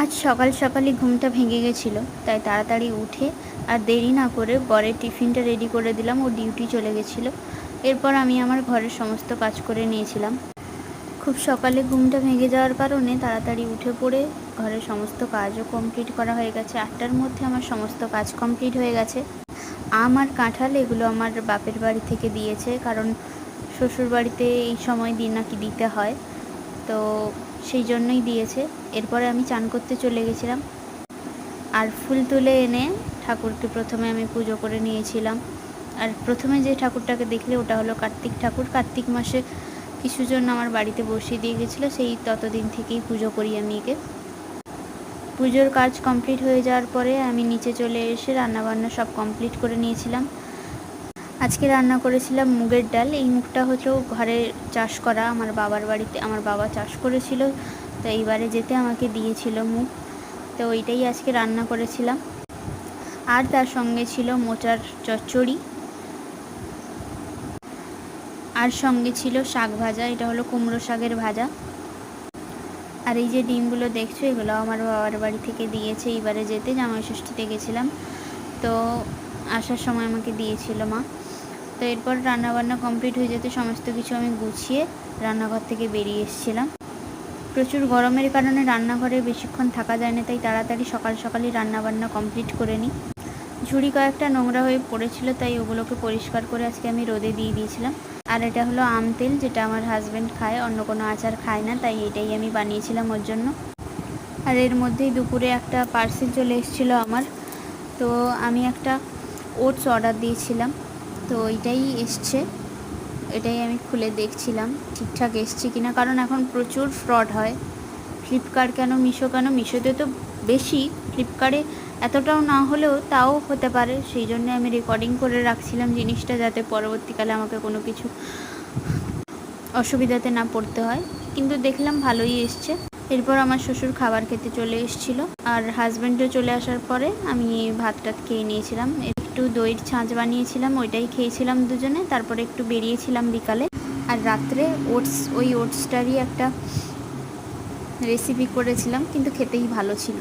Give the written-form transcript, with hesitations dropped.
আজ সকাল সকালই ঘুমটা ভেঙে গেছিলো, তাই তাড়াতাড়ি উঠে আর দেরি না করে বরের টিফিনটা রেডি করে দিলাম। ও ডিউটি চলে গেছিলো। এরপর আমি আমার ঘরের সমস্ত কাজ করে নিয়েছিলাম। খুব সকালে ঘুমটা ভেঙে যাওয়ার কারণে তাড়াতাড়ি উঠে পড়ে ঘরের সমস্ত কাজও কমপ্লিট করা হয়ে গেছে। 8টার মধ্যে আমার সমস্ত কাজ কমপ্লিট হয়ে গেছে। আম আর কাঁঠাল এগুলো আমার বাপের বাড়ি থেকে দিয়েছে, কারণ শ্বশুর বাড়িতে এই সময় নাকি দিতে হয়, তো সেই জন্যই দিয়েছে। এরপরে আমি চান করতে চলে গেছিলাম আর ফুল তুলে এনে ঠাকুরকে প্রথমে আমি পুজো করে নিয়েছিলাম। আর প্রথমে যে ঠাকুরটাকে দেখলে ওটা হলো কার্তিক ঠাকুর। কার্তিক মাসে কিছুজন আমার বাড়িতে বসিয়ে দিয়ে গেছিলো, সেই ততদিন থেকেই পুজো করি আমি একে। পুজোর কাজ কমপ্লিট হয়ে যাওয়ার পরে আমি নিচে চলে এসে রান্নাবান্না সব কমপ্লিট করে নিয়েছিলাম। আজকে রান্না করেছিলাম মুগের ডাল। এই মুগটা হলো ঘরে চাষ করা, আমার বাবার বাড়িতে আমার বাবা চাষ করেছিল, তো এইবারে যেতে আমাকে দিয়েছিল মুগ, তো ওইটাই আজকে রান্না করেছিলাম। আর তার সঙ্গে ছিল মোচার চচ্চড়ি, আর সঙ্গে ছিল শাক ভাজা। এটা হলো কুমড়ো শাকের ভাজা। আর এই যে ডিমগুলো দেখছো, এগুলো আমার বাবার বাড়ি থেকে দিয়েছে। এইবারে যেতে জামাই ষষ্ঠীতে গেছিলাম, তো আসার সময় আমাকে দিয়েছিল মা। তো এরপর রান্নাবান্না কমপ্লিট হয়ে যেতে সমস্ত কিছু আমি গুছিয়ে রান্নাঘর থেকে বেরিয়ে এসেছিলাম। প্রচুর গরমের কারণে রান্নাঘরে বেশিক্ষণ থাকা যায় না, তাই তাড়াতাড়ি সকাল সকালই রান্নাবান্না কমপ্লিট করে নিই। ঝুড়ি কয়েকটা নোংরা হয়ে পড়েছিল, তাই ওগুলোকে পরিষ্কার করে আজকে আমি রোদে দিয়ে দিয়েছিলাম। আর এটা হলো আম তেল, যেটা আমার হাজব্যান্ড খায়, অন্য কোনো আচার খায় না, তাই এটাই আমি বানিয়েছিলাম ওর জন্য। আর এর মধ্যেই দুপুরে একটা পার্সেল চলে এসেছিলো আমার, তো আমি একটা ওটস অর্ডার দিয়েছিলাম, তো ওইটাই এসছে। এটাই আমি খুলে দেখছিলাম ঠিকঠাক এসছে কিনা, কারণ এখন প্রচুর ফ্রড হয়। ফ্লিপকার্ট কেন মিশো কেন, মিশোতে তো বেশি, ফ্লিপকার্টে এতটাও না হলেও তাও হতে পারে। সেই জন্য আমি রেকর্ডিং করে রাখছিলাম জিনিসটা, যাতে পরবর্তীকালে আমাকে কোনো কিছু অসুবিধাতে না পড়তে হয়। কিন্তু দেখলাম ভালোই এসছে। এরপর আমার শ্বশুর খাবার খেতে চলে এসেছিলো, আর হাজব্যান্ডও চলে আসার পরে আমি ভাত টাত খেয়ে নিয়েছিলাম। একটু দইয়ের ছাঁচ বানিয়েছিলাম, ওইটাই খেয়েছিলাম দুজনে। তারপরে একটু বেরিয়েছিলাম বিকালে। আর রাত্রে ওই ওটসটারই একটা রেসিপি করেছিলাম, কিন্তু খেতেই ভালো ছিল।